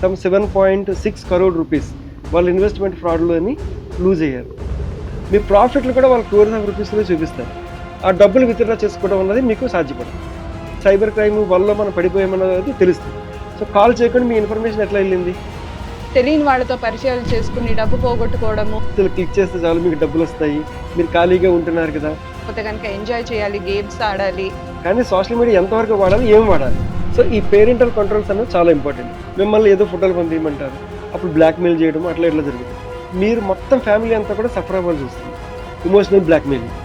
Some 7.6 crore rupees వాళ్ళు investment ఫ్రాడ్లోని loose అయ్యారు. మీ ప్రాఫిట్లు కూడా వాళ్ళు crores of rupeesలో చూపిస్తారు. ఆ డబ్బులు విత్డ్రా చేసుకోవడం అన్నది మీకు సాధ్యపడదు. సైబర్ క్రైమ్ వల్ల మనం పడిపోయామన్నది తెలుస్తుంది. సో కాల్ చేయకుండా మీ ఇన్ఫర్మేషన్ ఎట్లా వెళ్ళింది? తెలియని వాళ్ళతో పరిచయాలు చేసుకుని డబ్బు పోగొట్టుకోవడము. అసలు క్లిక్ చేస్తే చాలు మీకు డబ్బులు వస్తాయి, మీరు ఖాళీగా ఉంటున్నారు కదా, లేకపోతే కనుక ఎంజాయ్ చేయాలి, గేమ్స్ ఆడాలి. కానీ సోషల్ మీడియా ఎంతవరకు వాడాలి, ఏం వాడాలి? సో ఈ పేరెంటల్ కంట్రోల్స్ అనేది చాలా ఇంపార్టెంట్. మిమ్మల్ని ఏదో ఫోటోలు పంపించమంటారు, అప్పుడు బ్లాక్మెయిల్ చేయడం అట్లా ఇట్లా జరుగుతుంది. మీరు మొత్తం ఫ్యామిలీ అంతా కూడా సఫర్ అవ్వాల్సి వస్తుంది ఇమోషనల్ బ్లాక్మెయిలింగ్.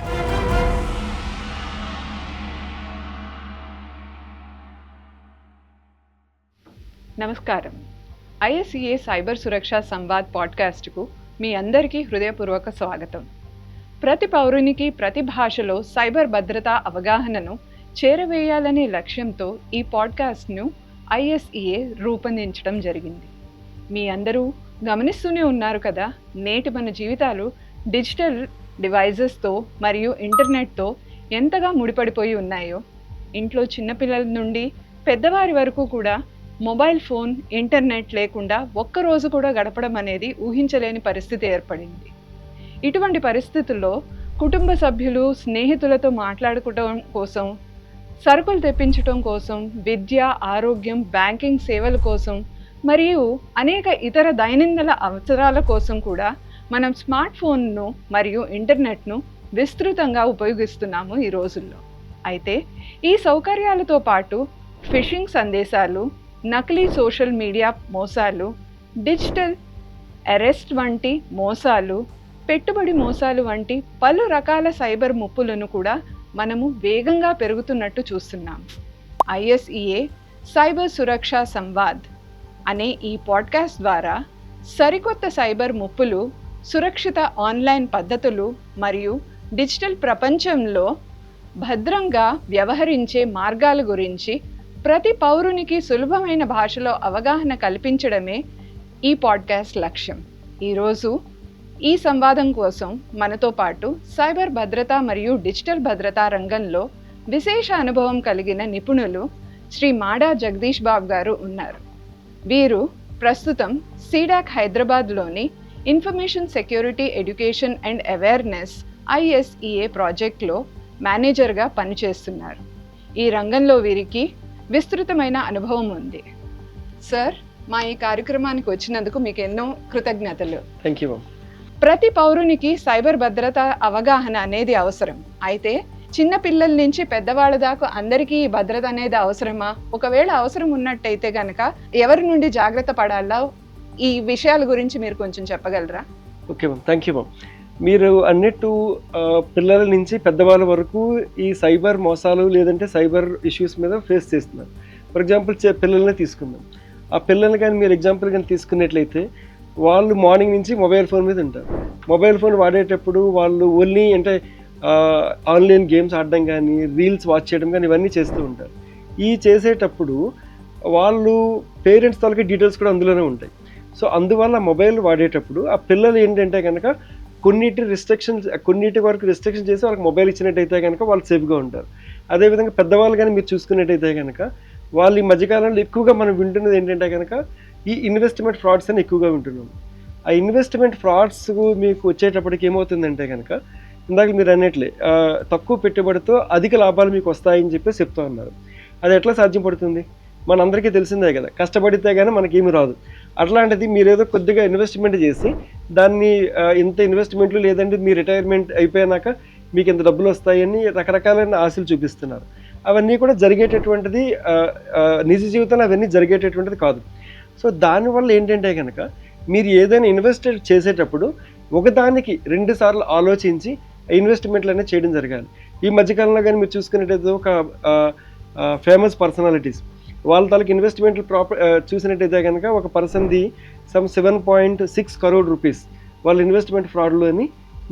నమస్కారం. ఐఎస్ఈఏ సైబర్ సురక్ష సంవాద్ పాడ్కాస్ట్కు మీ అందరికీ హృదయపూర్వక స్వాగతం. ప్రతి పౌరునికి ప్రతి భాషలో సైబర్ భద్రతా అవగాహనను చేరవేయాలనే లక్ష్యంతో ఈ పాడ్కాస్ట్ను ఐఎస్ఈఏ రూపొందించడం జరిగింది. మీ అందరూ గమనిస్తూనే ఉన్నారు కదా, నేటి మన జీవితాలు డిజిటల్ డివైజెస్తో మరియు ఇంటర్నెట్తో ఎంతగా ముడిపడిపోయి ఉన్నాయో. ఇంట్లో చిన్నపిల్లల నుండి పెద్దవారి వరకు కూడా మొబైల్ ఫోన్, ఇంటర్నెట్ లేకుండా ఒక్కరోజు కూడా గడపడం అనేది ఊహించలేని పరిస్థితి ఏర్పడింది. ఇటువంటి పరిస్థితుల్లో కుటుంబ సభ్యులు, స్నేహితులతో మాట్లాడుకోవడం కోసం, సరుకులు తెప్పించడం కోసం, విద్య, ఆరోగ్యం, బ్యాంకింగ్ సేవల కోసం మరియు అనేక ఇతర దైనందిన అవసరాల కోసం కూడా మనం స్మార్ట్ ఫోన్ను మరియు ఇంటర్నెట్ను విస్తృతంగా ఉపయోగిస్తున్నాము ఈ రోజుల్లో. అయితే ఈ సౌకర్యాలతో పాటు ఫిషింగ్ సందేశాలు, నకిలీ సోషల్ మీడియా మోసాలు, డిజిటల్ అరెస్ట్ వంటి మోసాలు, పెట్టుబడి మోసాలు వంటి పలు రకాల సైబర్ ముప్పులను కూడా మనము వేగంగా పెరుగుతున్నట్టు చూస్తున్నాం. ఐఎస్ఈఏ సైబర్ సురక్ష సంవాద్ అనే ఈ పాడ్కాస్ట్ ద్వారా సరికొత్త సైబర్ ముప్పులు, సురక్షిత ఆన్లైన్ పద్ధతులు మరియు డిజిటల్ ప్రపంచంలో భద్రంగా వ్యవహరించే మార్గాల గురించి ప్రతి పౌరునికి సులభమైన భాషలో అవగాహన కల్పించడమే ఈ పాడ్కాస్ట్ లక్ష్యం. ఈరోజు ఈ సంవాదం కోసం మనతో పాటు సైబర్ భద్రత మరియు డిజిటల్ భద్రతా రంగంలో విశేష అనుభవం కలిగిన నిపుణులు శ్రీ మాడా జగదీష్ బాబు గారు ఉన్నారు. వీరు ప్రస్తుతం సీడాక్ హైదరాబాద్లోని information security education and awareness ISEA ప్రాజెక్ట్లో మేనేజర్గా పనిచేస్తున్నారు. ఈ రంగంలో వీరికి విస్తృతమైన అనుభవం ఉంది. సార్, మా ఈ కార్యక్రమానికి వచ్చినందుకు మీకు ఎన్నో కృతజ్ఞతలు. Thank you. ప్రతి పౌరునికి సైబర్ భద్రత అవగాహన అనేది అవసరం. అయితే చిన్న పిల్లల నుంచి పెద్దవాళ్ళ దాకా అందరికీ ఈ భద్రత అనేది అవసరమా? ఒకవేళ అవసరం ఉన్నట్టయితే కనుక ఎవరి నుండి జాగ్రత్త పడాలో ఈ విషయాల గురించి మీరు కొంచెం చెప్పగలరా? Okay ma'am, thank you ma'am. మీరు అన్నట్టు పిల్లల నుంచి పెద్దవాళ్ళ వరకు ఈ సైబర్ మోసాలు లేదంటే సైబర్ ఇష్యూస్ మీద ఫేస్ చేస్తున్నారు. ఫర్ ఎగ్జాంపుల్ పిల్లల్ని తీసుకుందాం. ఆ పిల్లల్ని కానీ మీరు ఎగ్జాంపుల్ కానీ తీసుకున్నట్లయితే వాళ్ళు మార్నింగ్ నుంచి మొబైల్ ఫోన్ మీద ఉంటారు. మొబైల్ ఫోన్ వాడేటప్పుడు వాళ్ళు ఓన్లీ అంటే ఆన్లైన్ గేమ్స్ ఆడడం కానీ, రీల్స్ వాచ్ చేయడం కానీ ఇవన్నీ చేస్తూ ఉంటారు. ఈ చేసేటప్పుడు వాళ్ళు పేరెంట్స్ తాలూకా డీటెయిల్స్ కూడా అందులోనే ఉంటాయి. సో అందువల్ల మొబైల్ వాడేటప్పుడు ఆ పిల్లలు ఏంటంటే కనుక కొన్నిటి వరకు రిస్ట్రిక్షన్ చేసి వాళ్ళకి మొబైల్ ఇచ్చినట్టయితే కనుక వాళ్ళు సేఫ్గా ఉంటారు. అదేవిధంగా పెద్దవాళ్ళు కానీ మీరు చూసుకున్నట్టయితే కనుక వాళ్ళు ఈ మధ్యకాలంలో ఎక్కువగా మనం వింటున్నది ఏంటంటే కనుక ఈ ఇన్వెస్ట్మెంట్ ఫ్రాడ్స్ అని ఎక్కువగా వింటున్నాం. ఆ ఇన్వెస్ట్మెంట్ ఫ్రాడ్స్ మీకు వచ్చేటప్పటికి ఏమవుతుందంటే కనుక ఇందాక మీరు అన్నట్లే తక్కువ పెట్టుబడితో అధిక లాభాలు మీకు వస్తాయని చెప్పి చెప్తూ ఉన్నారు. అది ఎట్లా సాధ్యపడుతుంది? మనందరికీ తెలిసిందే కదా, కష్టపడితే కానీ మనకేమీ రాదు. అట్లాంటిది మీరేదో కొద్దిగా ఇన్వెస్ట్మెంట్ చేసి దాన్ని ఇంత ఇన్వెస్ట్మెంట్లు లేదంటే మీ రిటైర్మెంట్ అయిపోయాక మీకు ఇంత డబ్బులు వస్తాయని రకరకాలైన ఆశలు చూపిస్తున్నారు. అవన్నీ కూడా జరిగేటటువంటిది నిజ జీవితంలో అవన్నీ జరిగేటటువంటిది కాదు. సో దానివల్ల ఏంటంటే కనుక మీరు ఏదైనా ఇన్వెస్ట్ చేసేటప్పుడు ఒకదానికి 2 సార్లు ఆలోచించి ఇన్వెస్ట్మెంట్లు అనేది చేయడం జరగాలి. ఈ మధ్యకాలంలో కానీ మీరు చూసుకున్నట్టయితే ఒక ఫేమస్ పర్సనాలిటీస్ వాళ్ళ తాలూకు ఇన్వెస్ట్మెంట్లు చూసినట్టయితే కనుక ఒక పర్సన్ది సమ్ 7.6 crore రూపీస్ వాళ్ళు ఇన్వెస్ట్మెంట్ ఫ్రాడ్లోని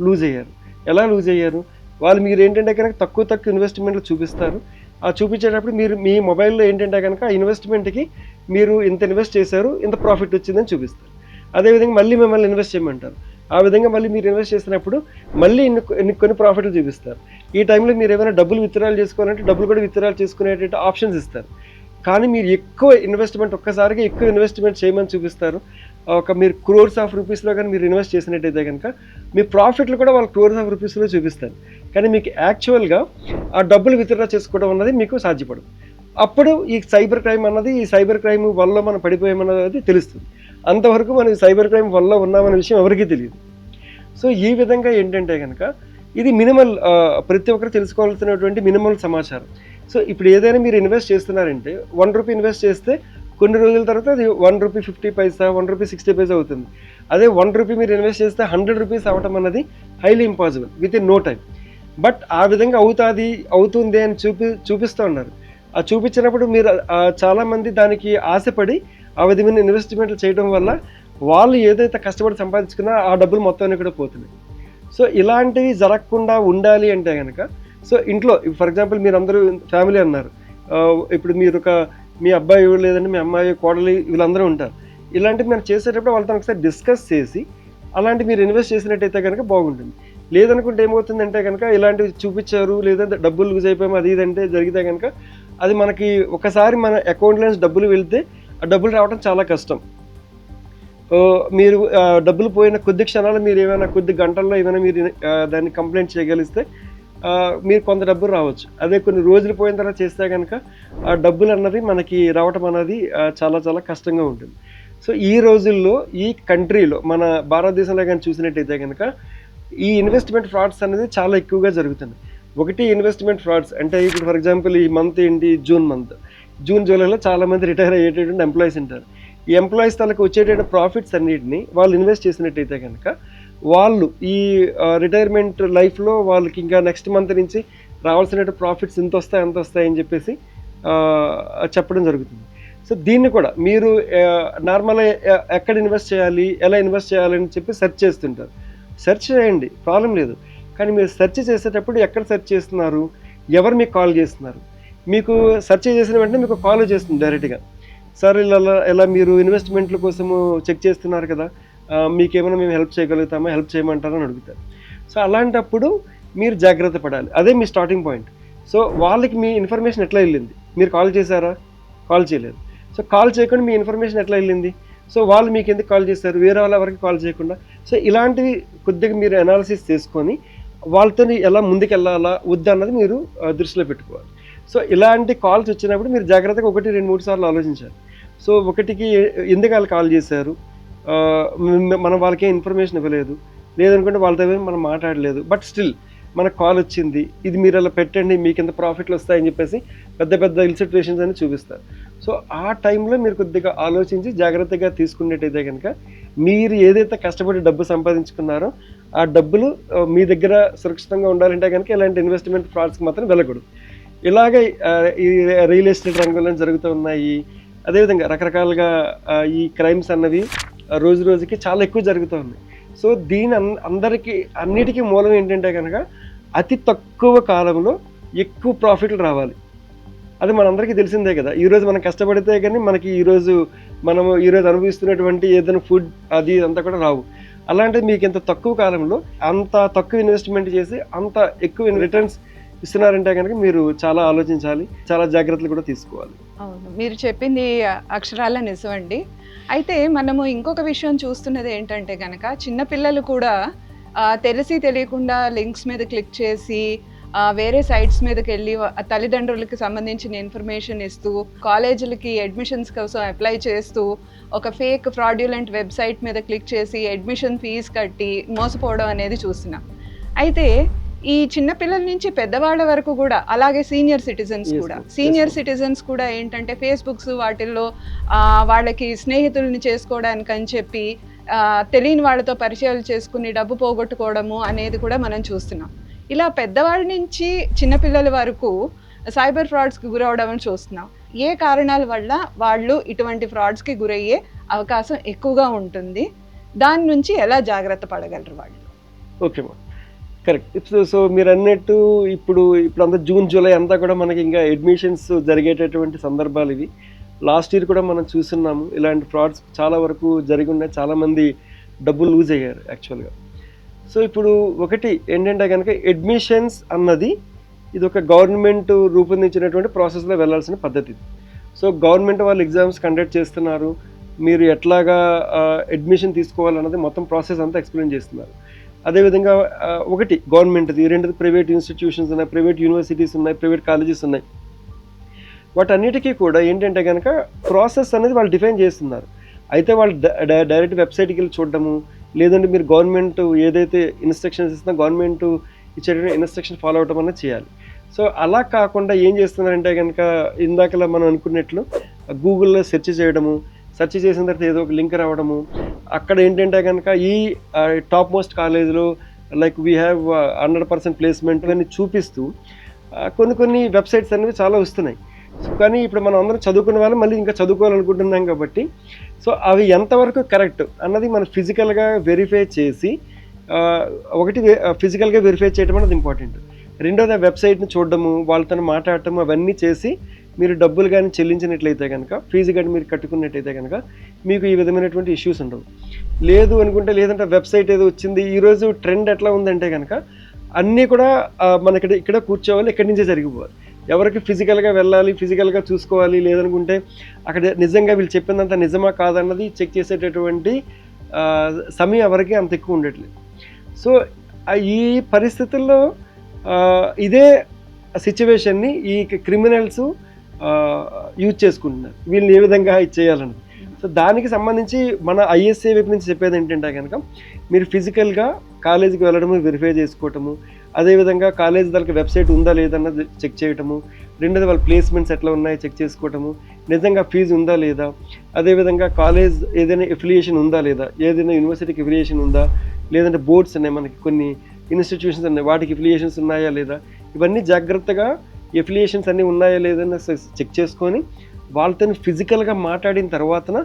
లూజ్ అయ్యారు. ఎలా లూజ్ అయ్యారు? వాళ్ళు మీరు ఏంటంటే కనుక తక్కువ ఇన్వెస్ట్మెంట్లు చూపిస్తారు. ఆ చూపించేటప్పుడు మీరు మీ మొబైల్లో ఏంటంటే కనుక ఆ ఇన్వెస్ట్మెంట్కి మీరు ఇంత ఇన్వెస్ట్ చేశారు, ఇంత ప్రాఫిట్ వచ్చిందని చూపిస్తారు. అదేవిధంగా మళ్ళీ మిమ్మల్ని ఇన్వెస్ట్ చేయమంటారు. ఆ విధంగా మళ్ళీ మీరు ఇన్వెస్ట్ చేసినప్పుడు మళ్ళీ కొన్ని ప్రాఫిట్లు చూపిస్తారు. ఈ టైంలో మీరు ఏమైనా డబ్బులు విత్డ్రాల్ చేసుకోవాలంటే డబ్బులు కూడా విత్డ్రాల్ చేసుకునేటువంటి ఆప్షన్స్ ఇస్తారు. కానీ మీరు ఎక్కువ ఇన్వెస్ట్మెంట్ ఒక్కసారిగా ఎక్కువ ఇన్వెస్ట్మెంట్ చేయమని చూపిస్తారు. మీరు క్రోర్స్ ఆఫ్ రూపీస్లో కానీ మీరు ఇన్వెస్ట్ చేసినట్టయితే కనుక మీ ప్రాఫిట్లు కూడా వాళ్ళు క్రోర్స్ ఆఫ్ రూపీస్లో చూపిస్తారు. కానీ మీకు యాక్చువల్గా ఆ డబ్బులు విత్డ్రా చేసుకోవడం అన్నది మీకు సాధ్యపడదు. అప్పుడు ఈ సైబర్ క్రైమ్ వల్ల మనం పడిపోయామన్నది తెలుస్తుంది. అంతవరకు మనం సైబర్ క్రైమ్ వల్ల ఉన్నామనే విషయం ఎవరికీ తెలియదు. సో ఈ విధంగా ఏంటంటే కనుక ఇది మినిమల్, ప్రతి ఒక్కరు తెలుసుకోవాల్సినటువంటి మినిమల్ సమాచారం. సో ఇప్పుడు ఏదైనా మీరు ఇన్వెస్ట్ చేస్తున్నారంటే ₹1 ఇన్వెస్ట్ చేస్తే కొన్ని రోజుల తర్వాత అది ₹1.50, ₹1.60 అవుతుంది. అదే ₹1 మీరు ఇన్వెస్ట్ చేస్తే ₹100 అవ్వటం అన్నది highly impossible within no time. But ఆ విధంగా అవుతుంది అని చూపిస్తూ ఉన్నారు. ఆ చూపించినప్పుడు మీరు చాలామంది దానికి ఆశపడి ఆ విధమైన ఇన్వెస్ట్మెంట్లు చేయడం వల్ల వాళ్ళు ఏదైతే కష్టపడి సంపాదించుకున్నా ఆ డబ్బులు మొత్తాన్ని కూడా పోతున్నాయి. సో ఇలాంటివి జరగకుండా ఉండాలి అంటే కనుక, సో ఇంట్లో ఫర్ ఎగ్జాంపుల్ మీరు అందరూ ఫ్యామిలీ అన్నారు, ఇప్పుడు మీరు మీ అబ్బాయి లేదంటే మీ అమ్మాయి కోడలి వీళ్ళందరూ ఉంటారు. ఇలాంటివి మీరు చేసేటప్పుడు వాళ్ళతో ఒకసారి డిస్కస్ చేసి అలాంటి మీరు ఇన్వెస్ట్ చేసినట్టయితే కనుక బాగుంటుంది. లేదనుకుంటే ఏమవుతుందంటే కనుక ఇలాంటివి చూపించారు లేదంటే డబ్బులు లూజ్ అయిపోయాము అది ఇదంటే జరిగితే కనుక అది మనకి ఒకసారి మన అకౌంట్లో నుంచి డబ్బులు వెళ్తే ఆ డబ్బులు రావడం చాలా కష్టం. మీరు డబ్బులు పోయిన కొద్ది క్షణాలు మీరు ఏమైనా కొద్ది గంటల్లో ఏమైనా మీరు దాన్ని కంప్లైంట్ చేయగలిస్తే మీరు కొంత డబ్బులు రావచ్చు. అదే కొన్ని రోజులు పోయిన తర్వాత చేస్తే కనుక ఆ డబ్బులు అన్నది మనకి రావటం అన్నది చాలా చాలా కష్టంగా ఉంటుంది. సో ఈ రోజుల్లో ఈ కంట్రీలో మన భారతదేశంలో కానీ చూసినట్టయితే కనుక ఈ ఇన్వెస్ట్మెంట్ ఫ్రాడ్స్ అనేది చాలా ఎక్కువగా జరుగుతుంది. ఒకటి ఇన్వెస్ట్మెంట్ ఫ్రాడ్స్ అంటే ఇప్పుడు ఫర్ ఎగ్జాంపుల్ ఈ మంత్ ఏంటి, జూన్ జూలైలో చాలామంది రిటైర్ అయ్యేటటువంటి ఎంప్లాయీస్ ఉంటారు. ఈ ఎంప్లాయీస్ తలకు వచ్చేటటువంటి ప్రాఫిట్స్ అన్నిటిని వాళ్ళు ఇన్వెస్ట్ చేసినట్టయితే కనుక వాళ్ళు ఈ రిటైర్మెంట్ లైఫ్లో వాళ్ళకి ఇంకా నెక్స్ట్ మంత్ నుంచి రావాల్సిన ప్రాఫిట్స్ ఎంత వస్తాయి అని చెప్పేసి చెప్పడం జరుగుతుంది. సో దీన్ని కూడా మీరు నార్మల్గా ఎక్కడ ఇన్వెస్ట్ చేయాలి, ఎలా ఇన్వెస్ట్ చేయాలని చెప్పి సెర్చ్ చేస్తుంటారు. సెర్చ్ చేయండి, ప్రాబ్లం లేదు. కానీ మీరు సెర్చ్ చేసేటప్పుడు ఎక్కడ సెర్చ్ చేస్తున్నారు, ఎవరు మీకు కాల్ చేస్తున్నారు, మీకు సెర్చ్ చేసిన వెంటనే మీకు కాల్ చేస్తుంది డైరెక్ట్గా, సార్ ఇలా మీరు ఇన్వెస్ట్మెంట్ల కోసము చెక్ చేస్తున్నారు కదా, మీకేమైనా మేము హెల్ప్ చేయగలుగుతామా, హెల్ప్ చేయమంటారని అడుగుతారు. సో అలాంటప్పుడు మీరు జాగ్రత్త పడాలి. అదే మీ స్టార్టింగ్ పాయింట్. సో వాళ్ళకి మీ ఇన్ఫర్మేషన్ ఎట్లా వెళ్ళింది, మీరు కాల్ చేశారా, కాల్ చేయలేదు. సో కాల్ చేయకుండా మీ ఇన్ఫర్మేషన్ ఎట్లా వెళ్ళింది, సో వాళ్ళు మీకు ఎందుకు కాల్ చేశారు, వేరే వాళ్ళ ఎవరికి కాల్ చేయకుండా. సో ఇలాంటివి కొద్దిగా మీరు అనాలిసిస్ చేసుకొని వాళ్ళతో ఎలా ముందుకెళ్ళాలా వద్దా అన్నది మీరు దృష్టిలో పెట్టుకోవాలి. సో ఇలాంటి కాల్స్ వచ్చినప్పుడు మీరు జాగ్రత్తగా 1, 2, 3 సార్లు ఆలోచించాలి. సో ఒకటికి ఎందుకు వాళ్ళు కాల్ చేశారు, మనం వాళ్ళకి ఇన్ఫర్మేషన్ ఇవ్వలేదు, లేదనుకుంటే వాళ్ళతో మనం మాట్లాడలేదు, బట్ స్టిల్ మనకు కాల్ వచ్చింది, ఇది మీరు అలా పెట్టండి మీకు ఎంత ప్రాఫిట్లు వస్తాయని చెప్పేసి పెద్ద ఇన్సిట్యుయేషన్స్ అని చూపిస్తారు. సో ఆ టైంలో మీరు కొద్దిగా ఆలోచించి జాగ్రత్తగా తీసుకున్నట్టయితే కనుక మీరు ఏదైతే కష్టపడి డబ్బు సంపాదించుకున్నారో ఆ డబ్బులు మీ దగ్గర సురక్షితంగా ఉండాలంటే కనుక ఇలాంటి ఇన్వెస్ట్మెంట్ ఫ్రాడ్స్కి మాత్రం వెళ్ళకూడదు. ఇలాగే ఈ రియల్ ఎస్టేట్ రంగంలో జరుగుతూ ఉన్నాయి. అదేవిధంగా రకరకాలుగా ఈ క్రైమ్స్ అన్నవి రోజు రోజుకి చాలా ఎక్కువ జరుగుతూ ఉన్నాయి. సో దీని అన్నిటికీ మూలం ఏంటంటే కనుక అతి తక్కువ కాలంలో ఎక్కువ ప్రాఫిట్లు రావాలి. అది మనందరికీ తెలిసిందే కదా. ఈరోజు మనం కష్టపడితే కానీ మనకి ఈరోజు అనుభవిస్తున్నటువంటి ఏదైనా ఫుడ్ అది అంతా కూడా రావు. అలాంటిది మీకు ఇంత తక్కువ కాలంలో అంత తక్కువ ఇన్వెస్ట్మెంట్ చేసి అంత ఎక్కువ రిటర్న్స్ ఇస్తున్నారంటే కనుక మీరు చాలా ఆలోచించాలి, చాలా జాగ్రత్తలు కూడా తీసుకోవాలి. అవును, మీరు చెప్పింది అక్షరాల నిజమండి. అయితే మనము ఇంకొక విషయం చూస్తున్నది ఏంటంటే కనుక చిన్నపిల్లలు కూడా తెలిసి తెలియకుండా లింక్స్ మీద క్లిక్ చేసి వేరే సైట్స్ మీదకి వెళ్ళి తల్లిదండ్రులకి సంబంధించిన ఇన్ఫర్మేషన్ ఇస్తూ కాలేజీలకి అడ్మిషన్స్ కోసం అప్లై చేస్తూ ఒక ఫేక్ ఫ్రాడ్యులెంట్ వెబ్సైట్ మీద క్లిక్ చేసి అడ్మిషన్ ఫీజు కట్టి మోసపోవడం అనేది చూస్తున్నాం. అయితే ఈ చిన్నపిల్లల నుంచి పెద్దవాళ్ళ వరకు కూడా అలాగే సీనియర్ సిటిజన్స్ కూడా ఏంటంటే ఫేస్బుక్స్ వాటిల్లో వాళ్ళకి స్నేహితుల్ని చేసుకోవడానికి అని చెప్పి తెలియని వాళ్ళతో పరిచయాలు చేసుకుని డబ్బు పోగొట్టుకోవడము అనేది కూడా మనం చూస్తున్నాం. ఇలా పెద్దవాళ్ళ నుంచి చిన్నపిల్లల వరకు సైబర్ ఫ్రాడ్స్కి గురవడం చూస్తున్నాం. ఏ కారణాల వల్ల వాళ్ళు ఇటువంటి ఫ్రాడ్స్కి గురయ్యే అవకాశం ఎక్కువగా ఉంటుంది, దాని నుంచి ఎలా జాగ్రత్త పడగలరు వాళ్ళు? ఓకే మా, కరెక్ట్. సో మీరు అన్నట్టు ఇప్పుడు అంతా జూన్ జూలై అంతా కూడా మనకి ఇంకా అడ్మిషన్స్ జరిగేటటువంటి సందర్భాలు ఇవి. లాస్ట్ ఇయర్ కూడా మనం చూస్తున్నాము ఇలాంటి ఫ్రాడ్స్ చాలా వరకు జరిగి ఉన్నాయి, చాలామంది డబ్బులు లూజ్ అయ్యారు యాక్చువల్గా. సో ఇప్పుడు ఒకటి ఏంటంటే కనుక అడ్మిషన్స్ అన్నది ఇది ఒక గవర్నమెంట్ రూపొందించినటువంటి ప్రాసెస్లో వెళ్ళాల్సిన పద్ధతి. సో గవర్నమెంట్ వాళ్ళు ఎగ్జామ్స్ కండక్ట్ చేస్తున్నారు, మీరు ఎట్లాగా అడ్మిషన్ తీసుకోవాలన్నది మొత్తం ప్రాసెస్ అంతా ఎక్స్ప్లెయిన్ చేస్తున్నారు. అదేవిధంగా ఒకటి గవర్నమెంట్ది, రెండోది ప్రైవేట్ ఇన్స్టిట్యూషన్స్ ఉన్నాయి, ప్రైవేట్ యూనివర్సిటీస్ ఉన్నాయి, ప్రైవేట్ కాలేజెస్ ఉన్నాయి. వాటన్నిటికీ కూడా ఏంటంటే కనుక ప్రాసెస్ అనేది వాళ్ళు డిఫైన్ చేస్తున్నారు. అయితే వాళ్ళు డైరెక్ట్ వెబ్సైట్కి వెళ్ళి చూడడము, లేదంటే మీరు గవర్నమెంట్ ఏదైతే ఇన్స్ట్రక్షన్స్ ఇస్తుందో గవర్నమెంట్ ఇచ్చేటువంటి ఇన్స్ట్రక్షన్ ఫాలో అవడం అనేది చేయాలి. సో అలా కాకుండా ఏం చేస్తున్నారంటే కనుక ఇందాకలా మనం అనుకున్నట్లు గూగుల్లో సెర్చ్ చేయడము, సెర్చ్ చేసిన తర్వాత ఏదో ఒక లింక్ రావడము, అక్కడ ఏంటంటే కనుక ఈ టాప్ మోస్ట్ కాలేజీలో లైక్ వీ హ్యావ్ 100% ప్లేస్మెంట్ అని చూపిస్తూ కొన్ని వెబ్సైట్స్ అనేవి చాలా వస్తున్నాయి. కానీ ఇప్పుడు మనం అందరం చదువుకునే వాళ్ళు మళ్ళీ ఇంకా చదువుకోవాలనుకుంటున్నాం కాబట్టి సో అవి ఎంతవరకు కరెక్ట్ అన్నది మనం ఫిజికల్గా వెరిఫై చేసి ఒకటి ఫిజికల్గా వెరిఫై చేయడం అనేది ఇంపార్టెంట్. రెండోది ఆ వెబ్సైట్ని చూడడము, వాళ్ళతో మాట్లాడటం, అవన్నీ చేసి మీరు డబ్బులు కానీ చెల్లించినట్లయితే కనుక, ఫీజు కానీ మీరు కట్టుకున్నట్టయితే కనుక మీకు ఈ విధమైనటువంటి ఇష్యూస్ ఉండవు. లేదు అనుకుంటే లేదంటే వెబ్సైట్ ఏదో వచ్చింది, ఈరోజు ట్రెండ్ ఎట్లా ఉందంటే కనుక అన్నీ కూడా మన ఇక్కడ కూర్చోవాలి, ఇక్కడి నుంచే జరిగిపోవాలి. ఎవరికి ఫిజికల్గా వెళ్ళాలి, ఫిజికల్గా చూసుకోవాలి లేదనుకుంటే అక్కడ నిజంగా వీళ్ళు చెప్పిందంత నిజమా కాదన్నది చెక్ చేసేటటువంటి సమయం ఎవరికి అంత ఎక్కువ ఉండట్లేదు. సో ఈ పరిస్థితుల్లో ఇదే సిచ్యువేషన్ని ఈ క్రిమినల్స్ యూజ్ చేసుకుంటున్నారు, వీళ్ళని ఏ విధంగా ఇచ్చేయాలని. సో దానికి సంబంధించి మన ఐఎస్ఏ వైపు నుంచి చెప్పేది ఏంటంటే కనుక మీరు ఫిజికల్గా కాలేజీకి వెళ్ళడము, వెరిఫై చేసుకోవటము, అదేవిధంగా కాలేజ్ దానికి వెబ్సైట్ ఉందా లేదన్నది చెక్ చేయటము, రెండోది వాళ్ళ ప్లేస్మెంట్స్ ఎట్లా ఉన్నాయి చెక్ చేసుకోవటము, నిజంగా ఫీజు ఉందా లేదా, అదేవిధంగా కాలేజ్ ఏదైనా ఎఫిలియేషన్ ఉందా లేదా, ఏదైనా యూనివర్సిటీకి ఎఫిలియేషన్ ఉందా, లేదంటే బోర్డ్స్ ఉన్నాయి, మనకి కొన్ని ఇన్స్టిట్యూషన్స్ ఉన్నాయి వాటికి ఎఫిలియేషన్స్ ఉన్నాయా లేదా, ఇవన్నీ జాగ్రత్తగా ఎఫిలియేషన్స్ అన్నీ ఉన్నాయా లేదని చెక్ చేసుకొని వాళ్ళతో ఫిజికల్గా మాట్లాడిన తర్వాతన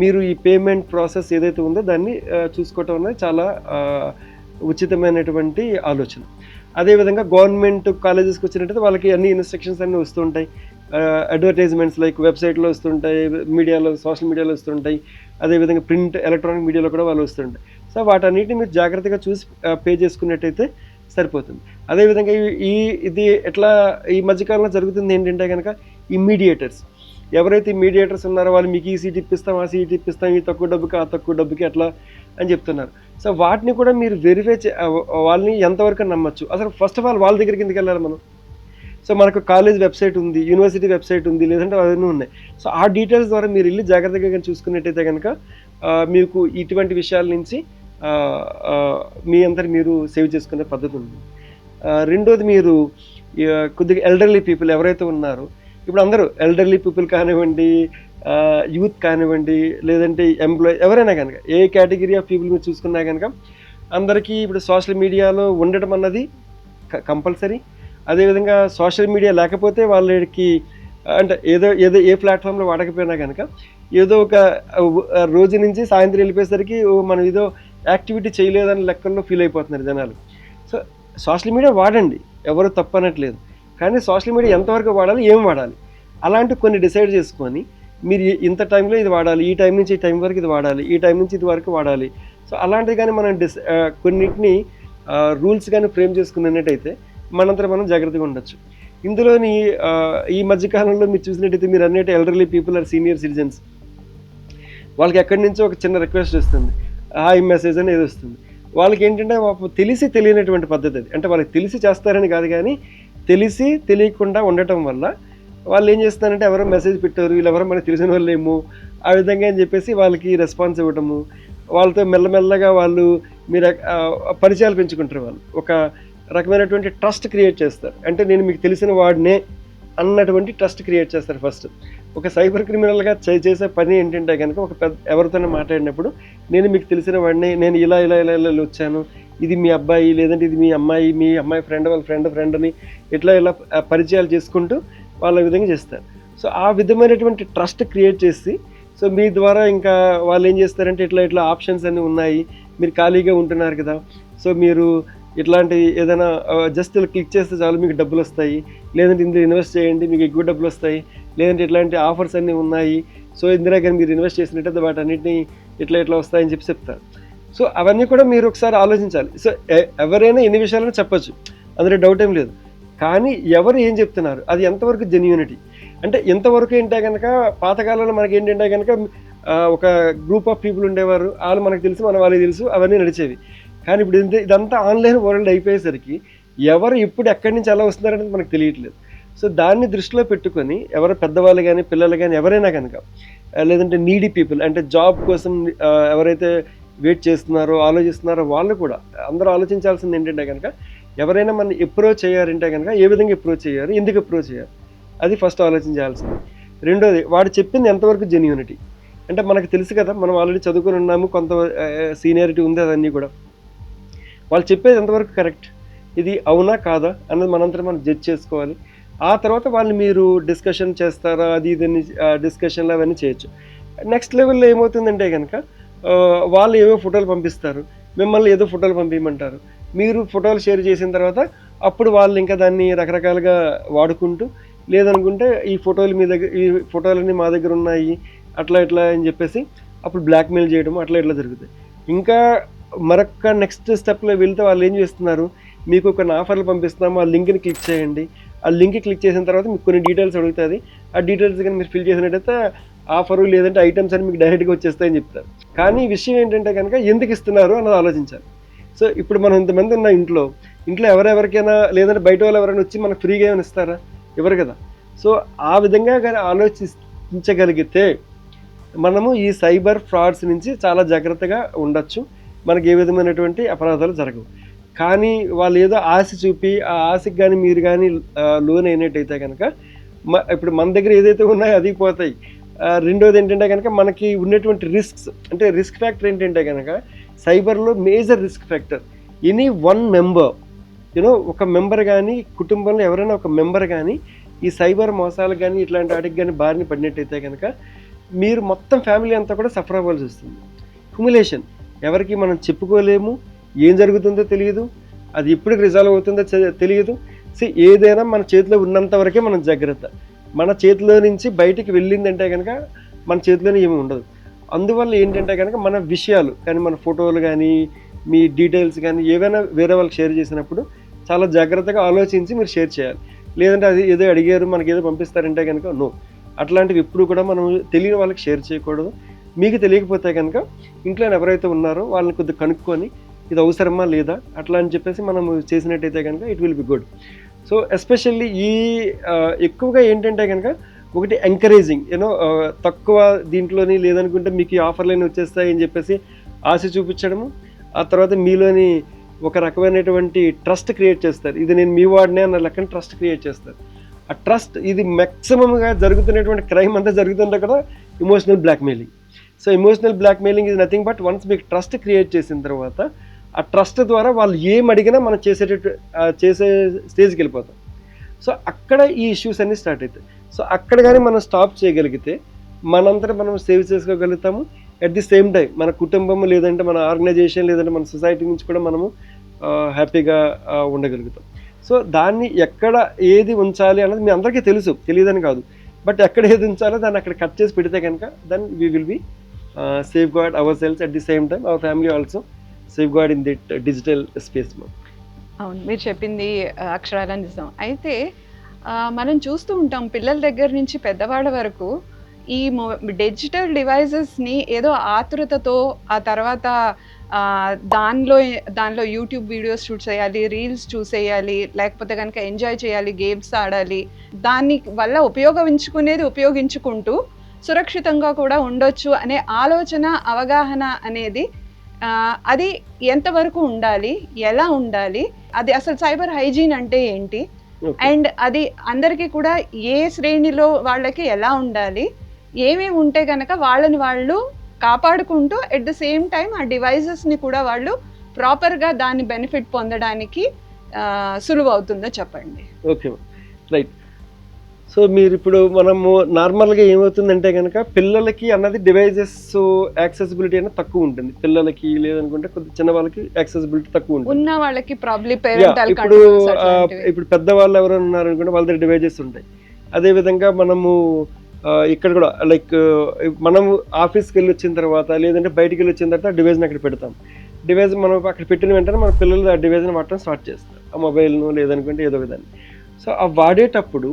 మీరు ఈ పేమెంట్ ప్రాసెస్ ఏదైతే ఉందో దాన్ని చూసుకోవటం అనేది చాలా ఉచితమైనటువంటి ఆలోచన. అదేవిధంగా గవర్నమెంట్ కాలేజెస్కి వచ్చినట్టయితే వాళ్ళకి అన్ని ఇన్స్ట్రక్షన్స్ అన్నీ వస్తుంటాయి, అడ్వర్టైజ్మెంట్స్ లైక్ వెబ్సైట్లో వస్తుంటాయి, మీడియాలో సోషల్ మీడియాలో వస్తుంటాయి, అదేవిధంగా ప్రింట్ ఎలక్ట్రానిక్ మీడియాలో కూడా వాళ్ళు వస్తుంటాయి. సో వాటన్నిటిని మీరు జాగ్రత్తగా చూసి పే చేసుకున్నట్టయితే సరిపోతుంది. అదేవిధంగా ఇది ఎట్లా ఈ మధ్యకాలంలో జరుగుతుంది ఏంటంటే కనుక ఈ మీడియేటర్స్ ఎవరైతే మీడియేటర్స్ ఉన్నారో వాళ్ళు మీకు ఈ సీట్ ఇప్పిస్తాం, ఆ సీట్ ఇప్పిస్తాం, ఈ తక్కువ డబ్బుకి ఆ తక్కువ డబ్బుకి అట్లా అని చెప్తున్నారు. సో వాటిని కూడా మీరు వెరిఫై వాళ్ళని ఎంతవరకు నమ్మచ్చు, అసలు ఫస్ట్ ఆఫ్ ఆల్ వాళ్ళ దగ్గరికి ఎందుకు వెళ్ళాలి మనం. సో మనకు కాలేజ్ వెబ్సైట్ ఉంది, యూనివర్సిటీ వెబ్సైట్ ఉంది, లేదంటే అవన్నీ ఉన్నాయి. సో ఆ డీటెయిల్స్ ద్వారా మీరు వెళ్ళి జాగ్రత్తగా చూసుకున్నట్టయితే కనుక మీకు ఇటువంటి విషయాల నుంచి మీ అందరు మీరు సేవ్ చేసుకునే పద్ధతి ఉంది. రెండోది మీరు కొద్దిగా ఎల్డర్లీ పీపుల్ ఎవరైతే ఉన్నారో, ఇప్పుడు అందరూ ఎల్డర్లీ పీపుల్ కానివ్వండి, యూత్ కానివ్వండి, లేదంటే ఎంప్లాయీ ఎవరైనా కనుక ఏ కేటగిరీ ఆఫ్ పీపుల్ మీరు చూసుకున్నా కనుక అందరికీ ఇప్పుడు సోషల్ మీడియాలో ఉండటం అన్నది కంపల్సరీ. అదేవిధంగా సోషల్ మీడియా లేకపోతే వాళ్ళకి అంటే ఏదో ఏ ప్లాట్ఫామ్లో వాడకపోయినా కనుక ఏదో ఒక రోజు నుంచి సాయంత్రం వెళ్ళిపోయేసరికి మనం ఏదో యాక్టివిటీ చేయలేదని లెక్కల్లో ఫీల్ అయిపోతున్నారు జనాలు. సో సోషల్ మీడియా వాడండి, ఎవరు తప్పనట్లేదు, కానీ సోషల్ మీడియా ఎంతవరకు వాడాలి, ఏం వాడాలి, అలాంటి కొన్ని డిసైడ్ చేసుకొని మీరు ఇంత టైంలో ఇది వాడాలి, ఈ టైం నుంచి ఈ టైం వరకు ఇది వాడాలి, ఈ టైం నుంచి ఇది వరకు వాడాలి. సో అలాంటివి కానీ మనం కొన్నిటిని రూల్స్ కానీ ఫ్రేమ్ చేసుకున్నట్టయితే మనంతా మనం జాగ్రత్తగా ఉండొచ్చు. ఇందులోని ఈ మధ్యకాలంలో మీరు చూసినట్టయితే మీరు అన్నిటి elderly people or senior citizens, వాళ్ళకి ఎక్కడి నుంచో ఒక చిన్న రిక్వెస్ట్ వస్తుంది, హాయ్ మెసేజ్ అని ఏది వస్తుంది. వాళ్ళకి ఏంటంటే తెలిసి తెలియనటువంటి పద్ధతి అది, అంటే వాళ్ళకి తెలిసి చేస్తారని కాదు కానీ తెలిసి తెలియకుండా ఉండటం వల్ల వాళ్ళు ఏం చేస్తున్నారంటే ఎవరో మెసేజ్ పెట్టారు, వీళ్ళెవరో మనకు తెలిసిన వాళ్ళు ఏమో ఆ విధంగా అని చెప్పేసి వాళ్ళకి రెస్పాన్స్ ఇవ్వటము, వాళ్ళతో మెల్లమెల్లగా వాళ్ళు మీరు పరిచయాలు పెంచుకుంటారు, వాళ్ళు ఒక రకమైనటువంటి ట్రస్ట్ క్రియేట్ చేస్తారు. అంటే నేను మీకు తెలిసిన వాడినే అన్నటువంటి ట్రస్ట్ క్రియేట్ చేస్తారు. ఫస్ట్ ఒక సైబర్ క్రిమినల్గా చేసే పని ఏంటంటే కనుక ఒక ఎవరితోనే మాట్లాడినప్పుడు నేను మీకు తెలిసిన వాడిని, నేను ఇలా ఇలా ఇలా ఇలా వచ్చాను, ఇది మీ అబ్బాయి లేదంటే ఇది మీ అమ్మాయి ఫ్రెండ్ వాళ్ళ ఫ్రెండ్ అని ఇట్లా ఇలా పరిచయాలు చేసుకుంటూ వాళ్ళ విధంగా చేస్తారు. సో ఆ విధమైనటువంటి ట్రస్ట్ క్రియేట్ చేసి సో మీ ద్వారా ఇంకా వాళ్ళు ఏం చేస్తారంటే ఇట్లా ఆప్షన్స్ అన్నీ ఉన్నాయి, మీరు ఖాళీగా ఉంటున్నారు కదా, సో మీరు ఇట్లాంటి ఏదైనా జస్ట్ క్లిక్ చేస్తే చాలు మీకు డబ్బులు వస్తాయి, లేదంటే ఇందులో ఇన్వెస్ట్ చేయండి మీకు ఎక్కువ డబ్బులు వస్తాయి, లేదంటే ఇట్లాంటి ఆఫర్స్ అన్నీ ఉన్నాయి, సో ఇందులో కానీ మీరు ఇన్వెస్ట్ చేసినట్టయితే వాటన్నిటిని ఇట్లా వస్తాయని చెప్తారు. సో అవన్నీ కూడా మీరు ఒకసారి ఆలోచించాలి. సో ఎవరైనా ఎన్ని విషయాలను చెప్పచ్చు, అందులో డౌట్ ఏం లేదు, కానీ ఎవరు ఏం చెప్తున్నారు, అది ఎంతవరకు జెన్యూనిటీ, అంటే ఎంతవరకు ఏంటే కనుక పాతకాలంలో మనకి ఏంటంటే కనుక ఒక గ్రూప్ ఆఫ్ పీపుల్ ఉండేవారు, వాళ్ళు మనకు తెలుసు, మన వాళ్ళకి తెలుసు, అవన్నీ నడిచేవి. కానీ ఇప్పుడు ఇదంతా ఆన్లైన్ వరల్డ్ అయిపోయేసరికి ఎవరు ఇప్పుడు ఎక్కడి నుంచి ఎలా వస్తున్నారనేది మనకు తెలియట్లేదు. సో దాన్ని దృష్టిలో పెట్టుకొని ఎవరు పెద్దవాళ్ళు కానీ పిల్లలు కానీ ఎవరైనా కనుక, లేదంటే నీడీ పీపుల్ అంటే జాబ్ కోసం ఎవరైతే వెయిట్ చేస్తున్నారో ఆలోచిస్తున్నారో వాళ్ళు కూడా అందరూ ఆలోచించాల్సింది ఏంటంటే కనుక, ఎవరైనా మన అప్రోచ్ చేయాలంటే కనుక ఏ విధంగా అప్రోచ్ చేయాలి, ఎందుకు అప్రోచ్ చేయాలి, అది ఫస్ట్ ఆలోచించాల్సింది. రెండోది, వాడు చెప్పింది ఎంతవరకు జెన్యూనిటీ. అంటే మనకు తెలుసు కదా, మనం ఆల్రెడీ చదువుకొని ఉన్నాము, కొంత సీనియారిటీ ఉంది, అదన్నీ కూడా వాళ్ళు చెప్పేది ఎంతవరకు కరెక్ట్, ఇది అవునా కాదా అన్నది మనంతా మనం జడ్జ్ చేసుకోవాలి. ఆ తర్వాత వాళ్ళు మీరు డిస్కషన్ చేస్తారా, అది ఇదని డిస్కషన్లు అవన్నీ చేయొచ్చు. నెక్స్ట్ లెవెల్లో ఏమవుతుందంటే కనుక వాళ్ళు ఏవో ఫోటోలు పంపిస్తారు, మిమ్మల్ని ఏదో ఫోటోలు పంపించమంటారు, మీరు ఫోటోలు షేర్ చేసిన తర్వాత అప్పుడు వాళ్ళు ఇంకా దాన్ని రకరకాలుగా వాడుకుంటూ, లేదనుకుంటే ఈ ఫోటోలు మీ దగ్గర, ఈ ఫోటోలన్నీ మా దగ్గర ఉన్నాయి, అట్లా ఇట్లా అని చెప్పేసి అప్పుడు బ్లాక్మెయిల్ చేయడం అట్లా ఇట్లా జరుగుతాయి. ఇంకా మరొక నెక్స్ట్ స్టెప్లో వెళ్తే వాళ్ళు ఏం చేస్తున్నారు, మీకు కొన్ని ఆఫర్లు పంపిస్తున్నాము, ఆ లింక్ని క్లిక్ చేయండి, ఆ లింక్ క్లిక్ చేసిన తర్వాత మీకు కొన్ని డీటెయిల్స్ అడుగుతుంది, ఆ డీటెయిల్స్ కానీ మీరు ఫిల్ చేసినట్టయితే ఆఫరు లేదంటే ఐటమ్స్ అని మీకు డైరెక్ట్గా వచ్చేస్తాయని చెప్తారు. కానీ విషయం ఏంటంటే కనుక ఎందుకు ఇస్తున్నారు అన్నది ఆలోచించాలి. సో ఇప్పుడు మనం ఇంతమంది ఉన్న ఇంట్లో ఎవరెవరికైనా లేదంటే బయట వాళ్ళు ఎవరైనా వచ్చి మనకు ఫ్రీగా ఏమైనా ఇస్తారా, ఇవ్వరు కదా. సో ఆ విధంగా కానీ ఆలోచించగలిగితే మనము ఈ సైబర్ ఫ్రాడ్స్ నుంచి చాలా జాగ్రత్తగా ఉండొచ్చు, మనకి ఏ విధమైనటువంటి అపరాధాలు జరగవు. కానీ వాళ్ళు ఏదో ఆశ చూపి ఆ ఆశకి కానీ మీరు కానీ లోన్ అయినట్టయితే కనుక ఇప్పుడు మన దగ్గర ఏదైతే ఉన్నాయో అది పోతాయి. రెండోది ఏంటంటే కనుక మనకి ఉన్నటువంటి రిస్క్స్, అంటే రిస్క్ ఫ్యాక్టర్ ఏంటంటే కనుక సైబర్లో major risk factor any one member, ఒక మెంబర్ కానీ కుటుంబంలో ఎవరైనా ఒక మెంబర్ కానీ ఈ సైబర్ మోసాలు కానీ ఇట్లాంటి వాటికి కానీ బారిన పడినట్టయితే కనుక మీరు మొత్తం ఫ్యామిలీ అంతా కూడా సఫర్ అవ్వాల్సి వస్తుంది. హ్యూమిలేషన్, ఎవరికి మనం చెప్పుకోలేము, ఏం జరుగుతుందో తెలియదు, అది ఎప్పటికి రిజాల్వ్ అవుతుందో తెలియదు. సో ఏదైనా మన చేతిలో ఉన్నంత వరకే మనం జాగ్రత్త, మన చేతిలో నుంచి బయటికి వెళ్ళిందంటే కనుక మన చేతిలోనే ఏమి ఉండదు. అందువల్ల ఏంటంటే కనుక మన విషయాలు కానీ, మన ఫోటోలు కానీ, మీ డీటెయిల్స్ కానీ ఏవైనా వేరే వాళ్ళకి షేర్ చేసినప్పుడు చాలా జాగ్రత్తగా ఆలోచించి మీరు షేర్ చేయాలి. లేదంటే అది ఏదో అడిగారు మనకి ఏదో పంపిస్తారంటే కనుక నో, అట్లాంటివి ఎప్పుడు కూడా మనం తెలియని వాళ్ళకి షేర్ చేయకూడదు. మీకు తెలియకపోతే కనుక ఇంట్లో ఎవరైతే ఉన్నారో వాళ్ళని కొద్దిగా కనుక్కొని ఇది అవసరమా లేదా అట్లా అని చెప్పేసి మనం చేసినట్టయితే కనుక it will be good. So especially ఈ ఎక్కువగా ఏంటంటే కనుక ఒకటి ఎంకరేజింగ్, తక్కువ దీంట్లోని లేదనుకుంటే మీకు ఈ ఆఫర్లన్నీ వచ్చేస్తాయి అని చెప్పేసి ఆశ చూపించడము, ఆ తర్వాత మీలోని ఒక రకమైనటువంటి ట్రస్ట్ క్రియేట్ చేస్తారు, ఇది నేను మీ వాడినే అన్న లెక్కన ట్రస్ట్ క్రియేట్ చేస్తారు. ఆ ట్రస్ట్, ఇది మ్యాక్సిమంగా జరుగుతున్నటువంటి క్రైమ్ అంతా జరుగుతుంటే కదా emotional blackmailing. So emotional blackmailing ఇది నథింగ్ బట్ వన్స్ మీకు ట్రస్ట్ క్రియేట్ చేసిన తర్వాత ఆ ట్రస్ట్ ద్వారా వాళ్ళు ఏం అడిగినా మనం చేసే స్టేజ్కి వెళ్ళిపోతాం. సో అక్కడ ఈ ఇష్యూస్ అన్నీ స్టార్ట్ అవుతాయి. సో అక్కడ కానీ మనం స్టాప్ చేయగలిగితే మనంతా మనం సేవ్ చేసుకోగలుగుతాము. అట్ ది సేమ్ టైం మన కుటుంబం లేదంటే మన ఆర్గనైజేషన్ లేదంటే మన సొసైటీ నుంచి కూడా మనము హ్యాపీగా ఉండగలుగుతాం. సో దాన్ని ఎక్కడ ఏది ఉంచాలి అన్నది మీ అందరికీ తెలుసు, తెలియదని కాదు, బట్ ఎక్కడ ఏది ఉంచాలో దాన్ని అక్కడ కట్ చేసి పెడితే కనుక then we will be safeguard ourselves at the same time our family also safeguard in that digital space. అవును, మీరు చెప్పింది అక్షరాల నిజం. అయితే మనం చూస్తూ ఉంటాం పిల్లల దగ్గర నుంచి పెద్దవాళ్ళ వరకు ఈ డిజిటల్ డివైజెస్ని ఏదో ఆతృతతో, ఆ తర్వాత దానిలో యూట్యూబ్ వీడియోస్ షూట్ చేయాలి, రీల్స్ చూసేయాలి, లేకపోతే కనుక ఎంజాయ్ చేయాలి, గేమ్స్ ఆడాలి, దాని వల్ల ఉపయోగించుకుంటూ సురక్షితంగా కూడా ఉండొచ్చు అనే ఆలోచన, అవగాహన అనేది అది ఎంతవరకు ఉండాలి, ఎలా ఉండాలి, అది అసలు సైబర్ హైజీన్ అంటే ఏంటి, అండ్ అది అందరికీ కూడా ఏ శ్రేణిలో వాళ్ళకి ఎలా ఉండాలి, ఏమేమి ఉంటే కనుక వాళ్ళని వాళ్ళు కాపాడుకుంటూ ఎట్ ద సేమ్ టైం ఆ డివైజెస్ని కూడా వాళ్ళు ప్రాపర్గా దాని బెనిఫిట్ పొందడానికి సులువు అవుతుందో చెప్పండి. Okay, right. సో మీరు ఇప్పుడు మనము నార్మల్గా ఏమవుతుందంటే కనుక పిల్లలకి అన్నది డివైజెస్ యాక్సెసిబిలిటీ అనేది తక్కువ ఉంటుంది, పిల్లలకి లేదనుకుంటే కొద్ది చిన్న వాళ్ళకి యాక్సెసిబిలిటీ తక్కువ ఉంటుంది, ఉన్న వాళ్ళకి ఇప్పుడు పెద్దవాళ్ళు ఎవరైనా ఉన్నారనుకుంటే వాళ్ళ దగ్గర డివైజెస్ ఉంటాయి. అదేవిధంగా మనము ఇక్కడ కూడా లైక్ మనం ఆఫీస్కి వెళ్ళి వచ్చిన తర్వాత లేదంటే బయటికి వెళ్ళి వచ్చిన తర్వాత డివైజ్ని అక్కడ పెడతాం. డివైజ్ మనం అక్కడ పెట్టిన వెంటనే మన పిల్లలు ఆ డివైజ్ని వాడటం స్టార్ట్ చేస్తారు, ఆ మొబైల్ను లేదనుకుంటే ఏదో విధాన్ని. సో ఆ వాడేటప్పుడు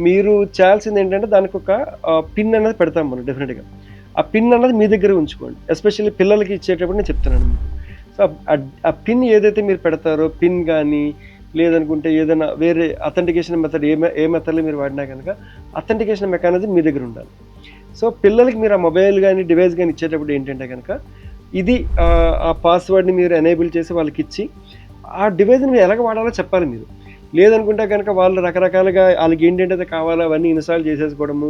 మీరు చేయాల్సింది ఏంటంటే దానికి ఒక పిన్ అనేది పెడతాం మనం డెఫినెట్గా. ఆ పిన్ అన్నది మీ దగ్గర ఉంచుకోండి. ఎస్పెషల్లీ పిల్లలకి ఇచ్చేటప్పుడు నేను చెప్తున్నాను మీకు. సో ఆ పిన్ ఏదైతే మీరు పెడతారో, పిన్ కానీ లేదనుకుంటే ఏదైనా వేరే అథెంటికేషన్ మెథడ్ ఏ మెథడ్లో మీరు వాడినా కనుక అథెంటికేషన్ మెకానిజం మీ దగ్గర ఉండాలి. సో పిల్లలకి మీరు ఆ మొబైల్ కానీ డివైస్ కానీ ఇచ్చేటప్పుడు ఏంటంటే కనుక ఇది ఆ పాస్వర్డ్ని మీరు ఎనేబుల్ చేసి వాళ్ళకి ఇచ్చి ఆ డివైస్ని మీరు ఎలాగ వాడాలో చెప్పాలి మీరు. లేదనుకుంటే కనుక వాళ్ళు రకరకాలుగా వాళ్ళకి ఏంటంటే కావాలో అవన్నీ ఇన్స్టాల్ చేసేసుకోవడము,